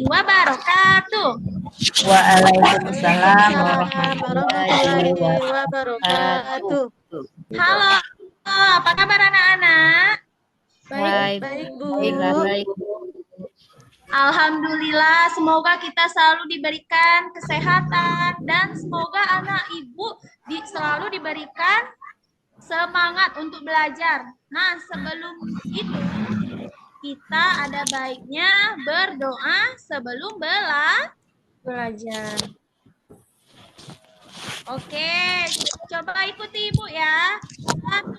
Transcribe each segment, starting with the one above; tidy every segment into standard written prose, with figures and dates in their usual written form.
wabarakatuh. Waalaikumsalam warahmatullahi wabarakatuh. Halo, apa kabar anak-anak? Baik, Bu. Baik. Alhamdulillah, semoga kita selalu diberikan kesehatan dan semoga anak ibu selalu diberikan semangat untuk belajar. Nah, sebelum itu kita ada baiknya berdoa sebelum belajar. Oke, coba ikuti ibu ya. 1,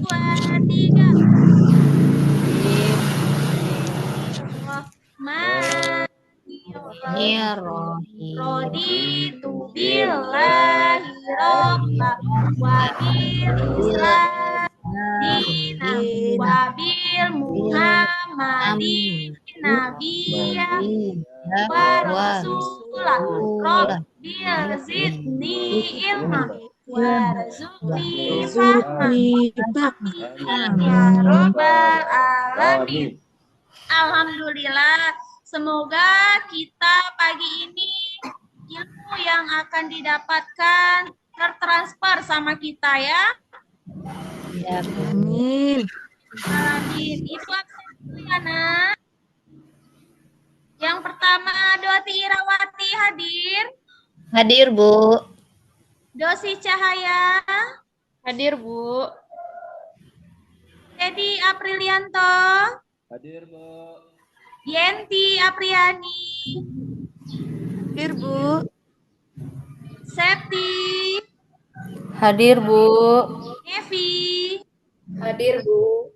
2, 3. Raditu billahi robba wa bil islam dinan wa bil muhammadin nabiyya wa rasulah rabbil zidni ilma warzuqni fahma ya robbal alamin. Alhamdulillah, semoga kita pagi ini ilmu yang akan didapatkan tertransfer sama kita ya. Amin. Amin. Itu anak. Yang pertama, Doti Irawati hadir. Hadir, Bu. Dosi Cahaya. Hadir, Bu. Teddy Aprilianto. Hadir, Bu. Yenti Apriani. Hadir, Bu. Septi. Hadir, Bu. Evi. Hadir, Bu.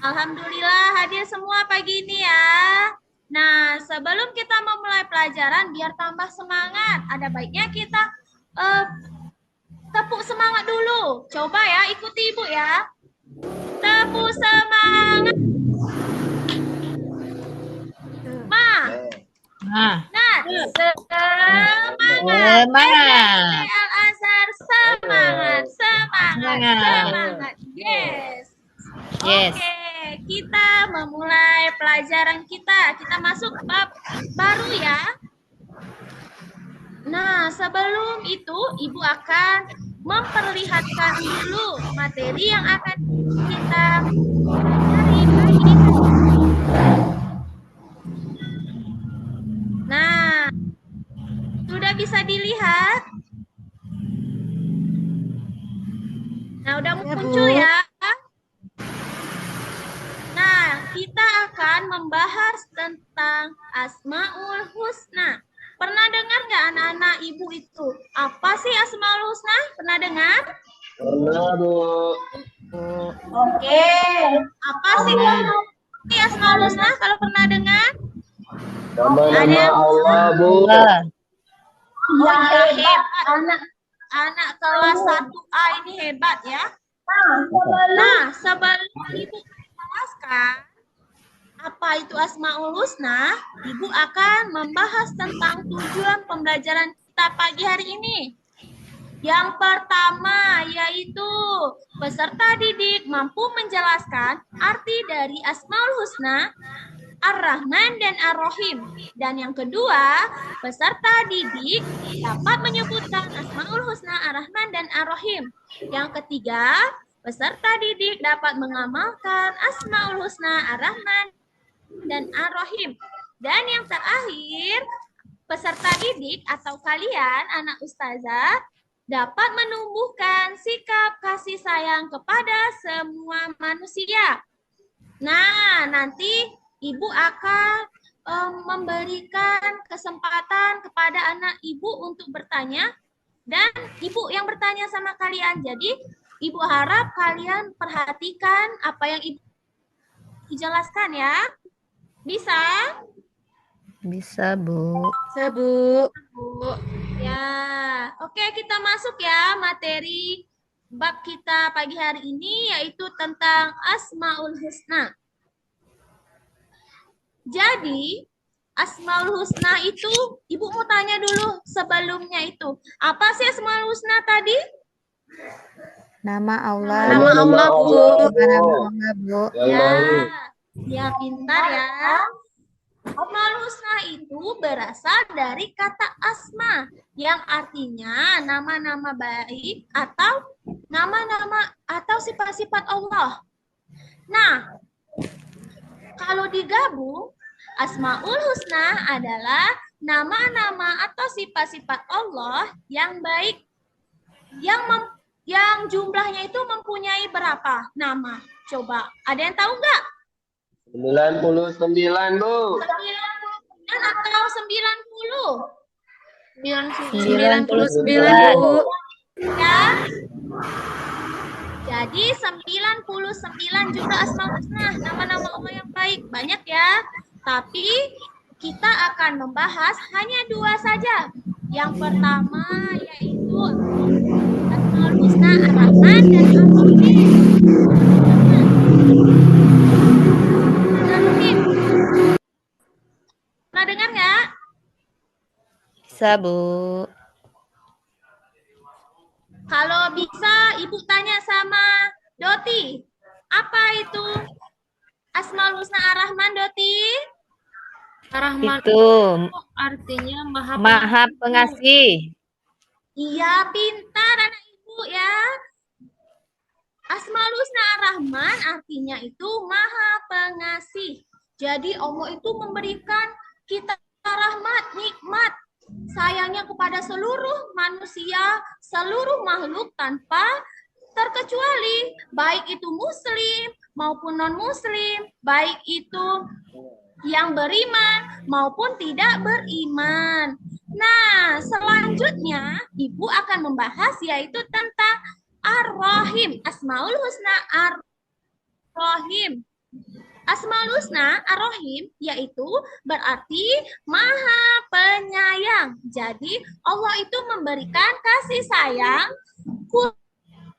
Alhamdulillah hadir semua pagi ini ya. Nah, sebelum kita memulai pelajaran biar tambah semangat, ada baiknya kita tepuk semangat dulu. Coba ya, ikuti Ibu ya. Tepuk semangat. Nah, semangat. Al-Azhar, semangat. Yes. Oke, kita memulai pelajaran kita. Kita masuk bab baru ya. Nah, sebelum itu Ibu akan memperlihatkan dulu materi yang akan kita pelajari hari ini. Nah, sudah bisa dilihat? Nah, udah muncul ya. Nah, kita akan membahas tentang Asmaul Husna. Pernah dengar nggak anak-anak Ibu itu? Apa sih Asmaul Husna? Pernah dengar? Pernah, Bu. Oke. Apa sih Asmaul Husna kalau pernah dengar? Nama-nama Allah, Bu. Oh iya, hebat. Anak kelas 1A ini hebat ya. Nah, sebelum Ibu menjelaskan apa itu Asmaul Husna, Ibu akan membahas tentang tujuan pembelajaran kita pagi hari ini. Yang pertama yaitu peserta didik mampu menjelaskan arti dari Asmaul Husna, Ar-Rahman dan Ar-Rahim. Dan yang kedua, peserta didik dapat menyebutkan Asmaul Husna, Ar-Rahman dan Ar-Rahim. Yang ketiga, peserta didik dapat mengamalkan Asmaul Husna, Ar-Rahman dan Ar-Rahim. Dan yang terakhir, peserta didik atau kalian anak ustazah dapat menumbuhkan sikap kasih sayang kepada semua manusia. Nah, nanti Ibu akan memberikan kesempatan kepada anak Ibu untuk bertanya dan Ibu yang bertanya sama kalian. Jadi, Ibu harap kalian perhatikan apa yang Ibu jelaskan ya. Bisa? Bisa, Bu. Bisa, Bu. Ya. Oke, kita masuk ya materi bab kita pagi hari ini yaitu tentang Asmaul Husna. Jadi, Asmaul Husna itu, Ibu mau tanya dulu sebelumnya itu. Apa sih Asmaul Husna tadi? Nama Allah. Nama Allah, Bu. Nama Allah, Bu. Ya, ya pintar ya. Asmaul Husna itu berasal dari kata asma yang artinya nama-nama baik atau nama-nama atau sifat-sifat Allah. Nah, kalau digabung, Asmaul Husna adalah nama-nama atau sifat-sifat Allah yang baik, yang jumlahnya itu mempunyai berapa nama? Coba, ada yang tahu nggak? 99, Bu. 99 atau 90? 99, Bu. Ya. Jadi 99 jumlah Asmaul Husna, nama-nama Allah yang baik. Banyak ya. Tapi kita akan membahas hanya 2 saja. Yang pertama yaitu Asmaul Husna Ar-Rahman dan Ar-Rahim. Ar-Rahim. Pernah dengar nggak? Bisa, Bu. Kalau bisa, Ibu tanya sama Doti. Apa itu Asmaul Husna Ar-Rahman, Doti? Ar-Rahman Itu artinya maha Maha Pengasih. Iya, pintar anak Ibu ya. Asmaul Husna Ar-Rahman artinya itu Maha Pengasih. Jadi Allah itu memberikan kita rahmat, nikmat, sayangnya kepada seluruh manusia, seluruh makhluk tanpa terkecuali, baik itu muslim maupun non-muslim, baik itu yang beriman maupun tidak beriman. Nah, selanjutnya Ibu akan membahas yaitu tentang Ar-Rahim, Asmaul Husna Ar-Rahim. Asmaul Husna Ar-Rahim yaitu berarti Maha Penyayang. Jadi Allah itu memberikan kasih sayang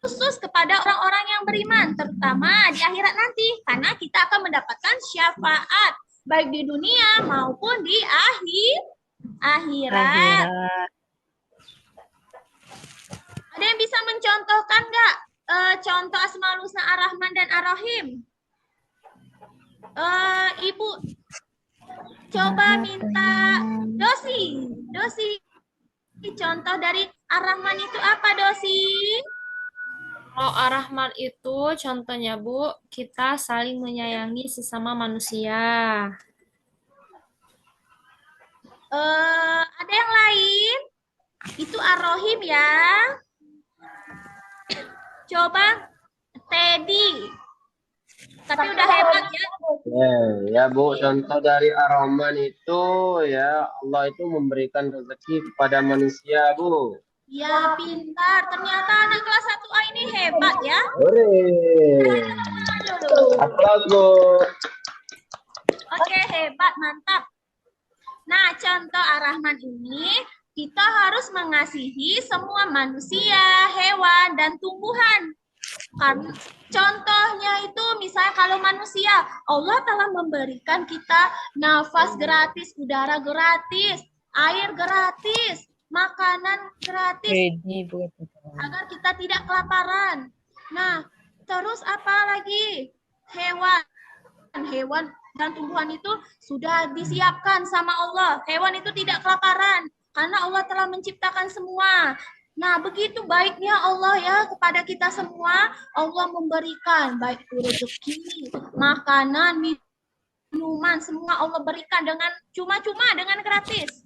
khusus kepada orang-orang yang beriman, terutama di akhirat nanti, karena kita akan mendapatkan syafaat baik di dunia maupun di akhirat. Ada yang bisa mencontohkan nggak contoh Asmaul Husna Ar-Rahman dan Ar-Rahim? Ibu coba minta Dosi, contoh dari Ar-Rahman itu apa, Dosi? Kalau Ar-Rahman itu contohnya, Bu, kita saling menyayangi sesama manusia. Ada yang lain? Itu Ar-Rahim ya. Coba Teddy. Tapi udah hebat ya. Ya, Bu, contoh dari Ar-Rahman itu ya Allah itu memberikan rezeki kepada manusia, Bu. Ya, pintar. Ternyata anak kelas 1A ini hebat ya. Hore. Aplaus, Bu. Oke, hebat, mantap. Nah, contoh Ar-Rahman ini kita harus mengasihi semua manusia, hewan, dan tumbuhan. Kan, contohnya itu misalnya kalau manusia, Allah telah memberikan kita nafas gratis, udara gratis, air gratis, makanan gratis, agar kita tidak kelaparan. Nah, terus apa lagi? Hewan dan tumbuhan itu sudah disiapkan sama Allah. Hewan itu tidak kelaparan karena Allah telah menciptakan semua. Nah, begitu baiknya Allah ya kepada kita semua. Allah memberikan baik rezeki, makanan, minuman, semua Allah berikan dengan cuma-cuma, dengan gratis.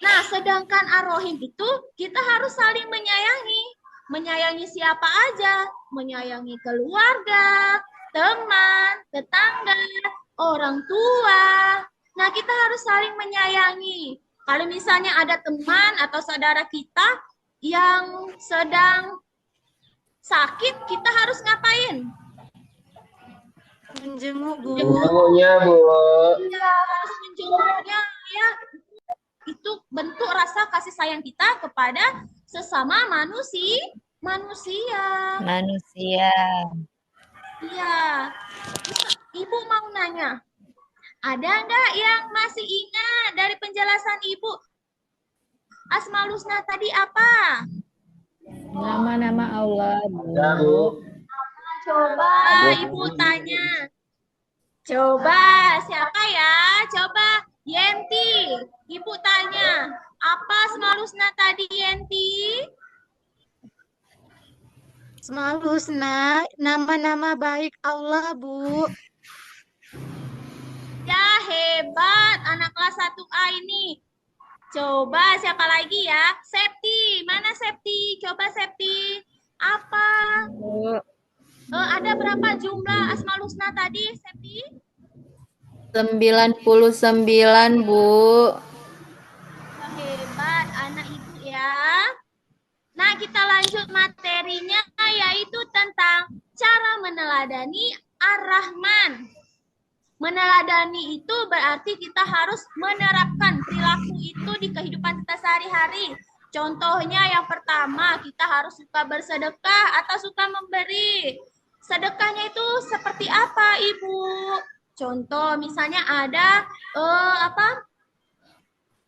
Nah, sedangkan Ar-Rahim itu kita harus saling menyayangi. Menyayangi siapa aja? Menyayangi keluarga, teman, tetangga, orang tua. Nah, kita harus saling menyayangi. Kalau misalnya ada teman atau saudara kita yang sedang sakit, kita harus ngapain? Menjenguk, Bu. Menjenguknya, Bu. Iya, harus menjenguknya ya. Itu bentuk rasa kasih sayang kita kepada sesama manusia. Iya. Ibu mau nanya, ada nggak yang masih ingat dari penjelasan Ibu? Asmaul Husna tadi apa? Nama-nama Allah, Ya, Bu. Coba Ibu tanya. Coba siapa ya? Coba Asmaul Husna tadi, Yenti? Asmaul Husna, nama-nama baik Allah, Bu. Ya, hebat anak kelas 1A ini. Coba siapa lagi ya? Septi, mana Septi? Coba Septi. Apa? Bu. Ada berapa jumlah Asmaul Husna tadi, Septi? 99, Bu. Hebat anak ibu ya. Nah, kita lanjut materinya yaitu tentang cara meneladani Ar-Rahman. Meneladani itu berarti kita harus menerapkan perilaku itu di kehidupan kita sehari-hari. Contohnya yang pertama, kita harus suka bersedekah atau suka memberi. Sedekahnya itu seperti apa, Ibu? Contoh misalnya ada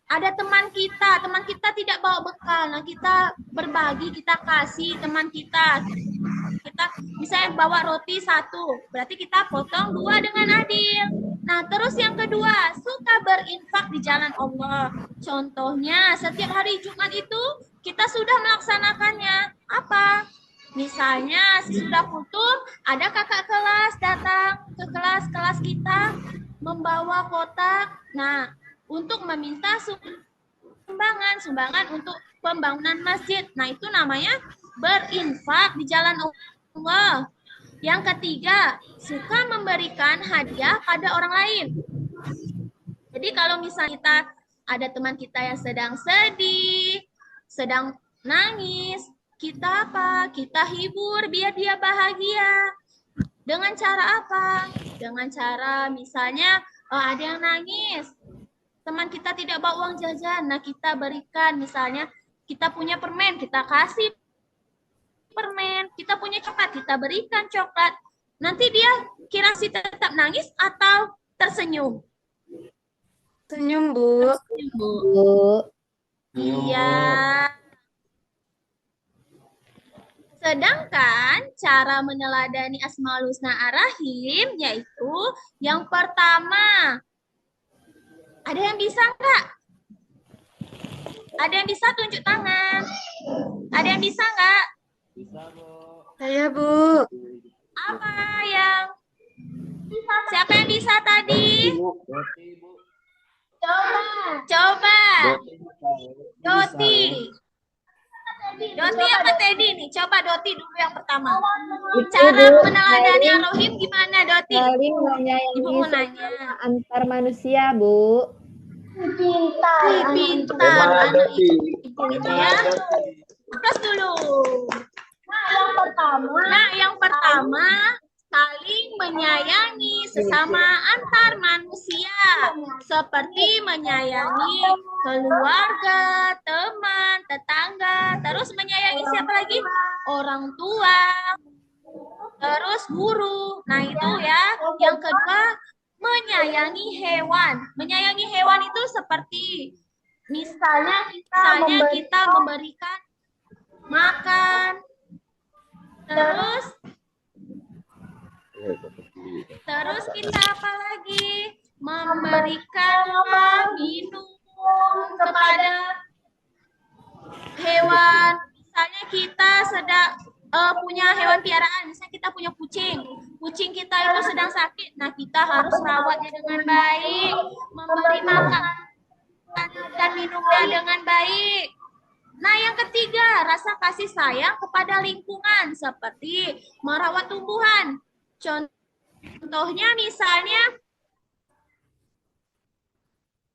ada teman kita tidak bawa bekal, nah kita berbagi, kita kasih teman kita. Kita misalnya bawa roti 1, berarti kita potong 2 dengan adil. Nah, terus yang kedua, suka berinfak di jalan Allah. Contohnya, setiap hari Jumat itu kita sudah melaksanakannya. Apa? Misalnya, sesudah putus, ada kakak kelas datang ke kelas kita, membawa kotak. Nah, untuk meminta sumbangan untuk pembangunan masjid. Nah, itu namanya berinfak di jalan Allah. Yang ketiga, suka memberikan hadiah pada orang lain. Jadi kalau misalnya kita ada teman kita yang sedang sedih, sedang nangis, kita apa? Kita hibur biar dia bahagia. Dengan cara apa? Dengan cara misalnya ada yang nangis, teman kita tidak bawa uang jajan, nah kita berikan, misalnya kita punya permen, kita kasih permen, kita punya coklat, kita berikan coklat. Nanti dia kira si tetap nangis atau tersenyum? Senyum, Bu. Bu. Iya. Sedangkan cara meneladani Asmaul Husna Ar-Rahim yaitu yang pertama, ada yang bisa enggak? Ada yang bisa tunjuk tangan? Ada yang bisa enggak? Saya, Bu. Apa yang? Siapa yang bisa tadi? Coba. Doti. Doti apa Teddy nih? Coba Doti dulu yang pertama. Cara meneladani Ar-Rahim gimana, Doti? Saling Ibu menyayangi mau nanya. antar manusia, Bu. Pintar anak ibu itu ya. Terus dulu. Nah, yang pertama saling menyayangi sesama antar manusia, seperti menyayangi keluarga, teman, tetangga, terus menyayangi siapa lagi? Orang tua, terus guru. Nah, itu ya. Yang kedua, menyayangi hewan. Menyayangi hewan itu seperti misalnya kita memberikan makan, terus kita apa lagi? Memberikan minum kepada hewan. Misalnya kita sedang punya hewan piaraan, misalnya kita punya kucing. Kucing kita itu sedang sakit, nah kita harus rawatnya dengan baik, memberi makan dan minumnya dengan baik. Nah, yang ketiga, rasa kasih sayang kepada lingkungan, seperti merawat tumbuhan. Contohnya misalnya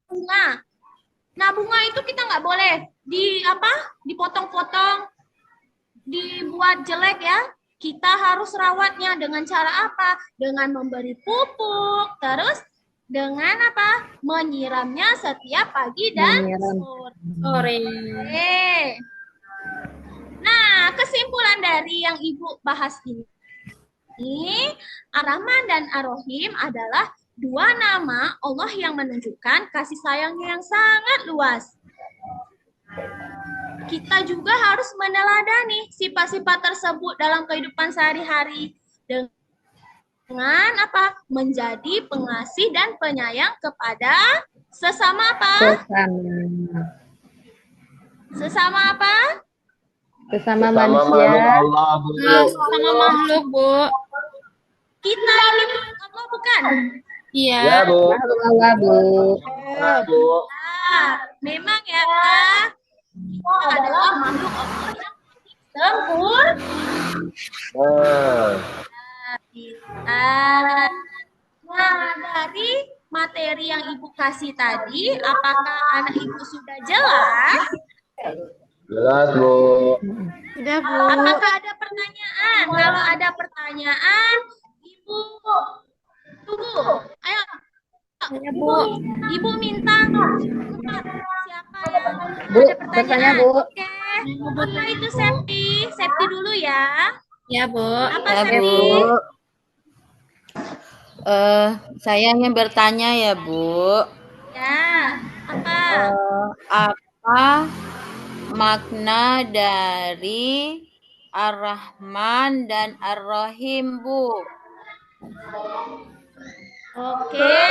bunga. Nah, bunga itu kita nggak boleh dipotong-potong, dibuat jelek ya. Kita harus rawatnya dengan cara apa? Dengan memberi pupuk, terus dengan apa? Menyiramnya setiap pagi dan sore. Nah, kesimpulan dari yang Ibu bahas ini, Ar-Rahman dan Ar-Rahim adalah dua nama Allah yang menunjukkan kasih sayangnya yang sangat luas. Kita juga harus meneladani sifat-sifat tersebut dalam kehidupan sehari-hari dengan apa? Menjadi pengasih dan penyayang kepada sesama apa? Sesama. Sesama apa? Sesama Sesama manusia. makhluk Allah, Bu. Sama makhluk, Bu. Kita ini makhluk Allah bukan? Iya. Ya, Bu. Makhluk Allah, Bu. Ya, Bu. Nah, memang ya, kita adalah makhluk Allah yang sempurna. Nah, Nah, dari materi yang Ibu kasih tadi, apakah anak Ibu sudah jelas? jelas, Bu. Sudah, Bu. Apakah ada pertanyaan? Kalau ada pertanyaan, Ibu tunggu. Ayo, Ya, Bu. Ibu minta siapa yang Bu, ada bertanya, pertanyaan? Bu. Oke. Apa itu Septi? Septi dulu ya. Ya, Bu. Apa Ya, Septi? Bu. Saya ingin bertanya ya, Bu. Ya. Apa? Apa makna dari Ar-Rahman dan Ar-Rahim, Bu? Oke.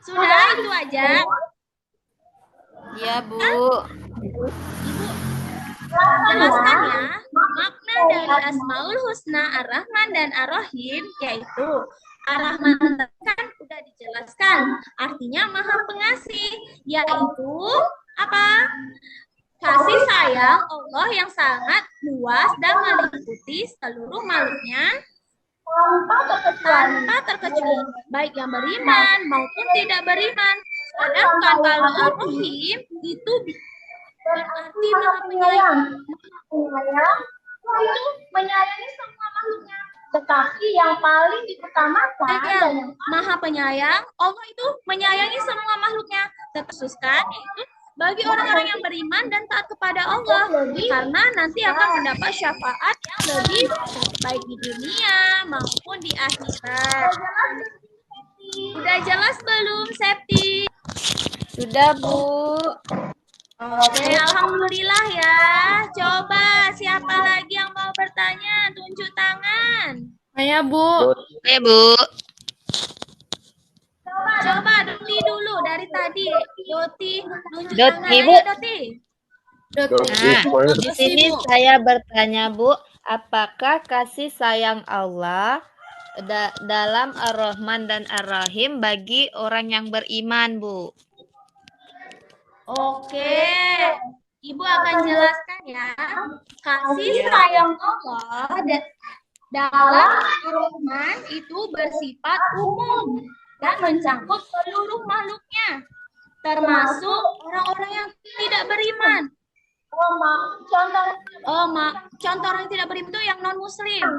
Sudah itu aja. Ya, Bu. Jelaskan ya, makna dari Asmaul Husna Ar-Rahman dan Ar-Rahim yaitu Ar-Rahman kan udah dijelaskan, artinya Maha Pengasih, yaitu apa? Kasih sayang Allah yang sangat luas dan meliputi seluruh makhluknya tanpa terkecuali, baik yang beriman maupun tidak beriman. Sedangkan kalau Ar-Rahim itu berarti Maha Penyayang. Itu menyayangi semua makhluknya. Tetapi yang paling diutamakan dan yang Maha Penyayang, Allah itu menyayangi semua makhluknya. Terkhususkan itu bagi orang-orang yang beriman dan taat kepada Allah, karena nanti akan mendapat syafaat yang lebih baik di dunia maupun di akhirat. Udah jelas belum, Septi? Sudah, Bu. Oke, alhamdulillah ya. Coba siapa lagi yang mau bertanya? Tunjuk tangan. Saya, Bu. Oke, Bu. Coba Doti dulu dari tadi. Doti, tunjuk Doti, tangan. Bu. Ayo, Doti. Nah, di sini saya bertanya, Bu, apakah kasih sayang Allah dalam Ar-Rahman dan Ar-Rahim bagi orang yang beriman, Bu? Oke, Ibu akan jelaskan ya. Kasih sayang Allah dalam Ar-Rahman itu bersifat umum dan mencakup seluruh makhluknya, termasuk orang-orang yang tidak beriman. Contoh orang yang tidak beriman itu yang non-muslim.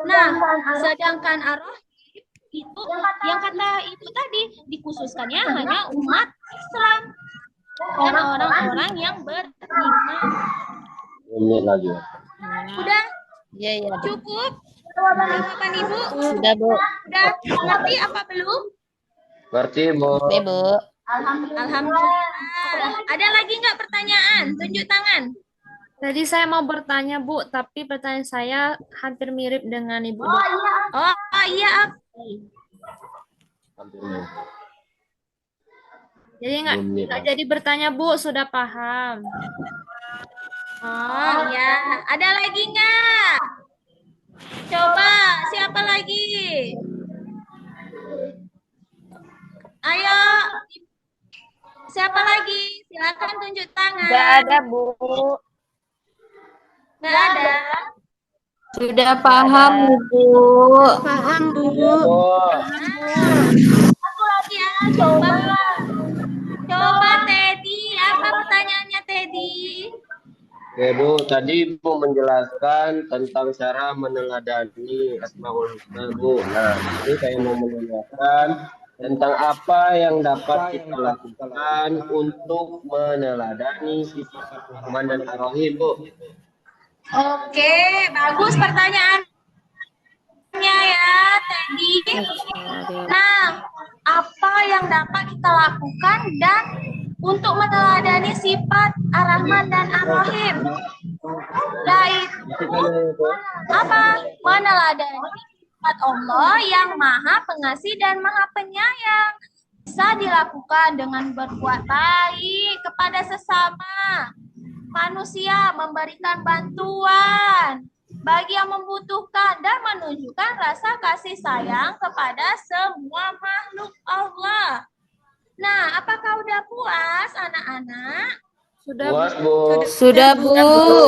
Nah, sedangkan Ar-Rahim itu yang kata Ibu tadi dikhususkannya hanya umat Islam dan orang-orang yang beriman. Menit lagi. Udah Iya, iya, Bu. cukup jawaban Ibu? Sudah, Bu. Udah ngerti apa belum? Ngerti, Bu. Oke, Bu. Alhamdulillah. Ada lagi nggak pertanyaan? Tunjuk tangan. Tadi saya mau bertanya, Bu, tapi pertanyaan saya hampir mirip dengan Ibu. Oh iya. Hampir nih. Jadi nggak jadi bertanya, Bu, sudah paham. Oh iya. Ada lagi nggak? Coba siapa lagi? Ayo. Siapa lagi? Silakan tunjuk tangan. Nggak ada, Bu. Nggak ada. Sudah paham, Bu. Paham, Bu. Satu lagi ya. Coba Teddy. Apa pertanyaannya Teddy? Oke, Bu, tadi Ibu menjelaskan tentang cara meneladani Asmaul Husna, Bu. Nah, ini saya mau menanyakan tentang apa yang dapat kita lakukan untuk meneladani sifat Rahman dan Ar-Rahim, Bu. Oke, bagus pertanyaannya ya, Teddy. Nah, apa yang dapat kita lakukan dan untuk meneladani sifat Ar-Rahman dan Ar-Rahim? Yaitu apa? Meneladani sifat Allah yang Maha Pengasih dan Maha Penyayang. bisa dilakukan dengan berbuat baik kepada sesama manusia, memberikan bantuan bagi yang membutuhkan dan menunjukkan rasa kasih sayang kepada semua makhluk Allah. Nah, apakah udah puas anak-anak? Sudah, Puas, Bu. Bu. Sudah, Bu.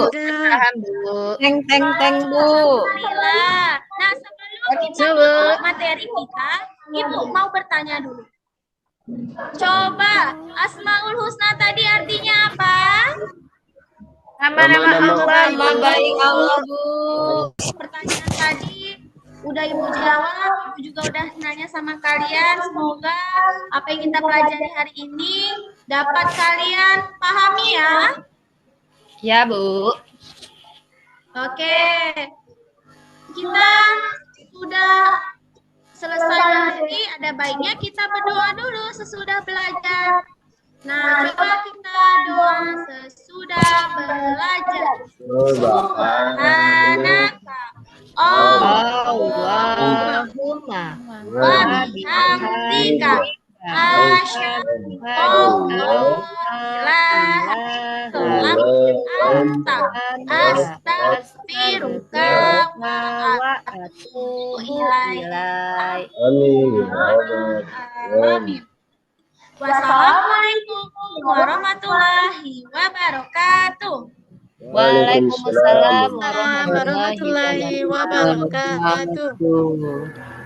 Sudah. Paham, Bu. Teng, teng, teng, Bu. Alhamdulillah. Nah, sebelum kita Bu. masuk materi kita, Ibu mau bertanya dulu. Coba, Asmaul Husna tadi artinya apa? Nama-nama Allah, nama baik Allah, Bu. Pertanyaan tadi udah Ibu jawab, Ibu juga udah nanya sama kalian. Semoga apa yang kita pelajari hari ini dapat kalian pahami ya. Ya, Bu. Oke, kita sudah selesai lagi. Ada baiknya kita berdoa dulu sesudah belajar. Nah, coba kita doa sesudah belajar. Subhanaka Allahumma wa bihamdika asyhadu an la ilaha anta astaghfiruka wa atubu ilaik. Amin. Amin. Wassalamualaikum warahmatullahi wabarakatuh. Waalaikumsalam Warahmatullahi wabarakatuh. wabarakatuh.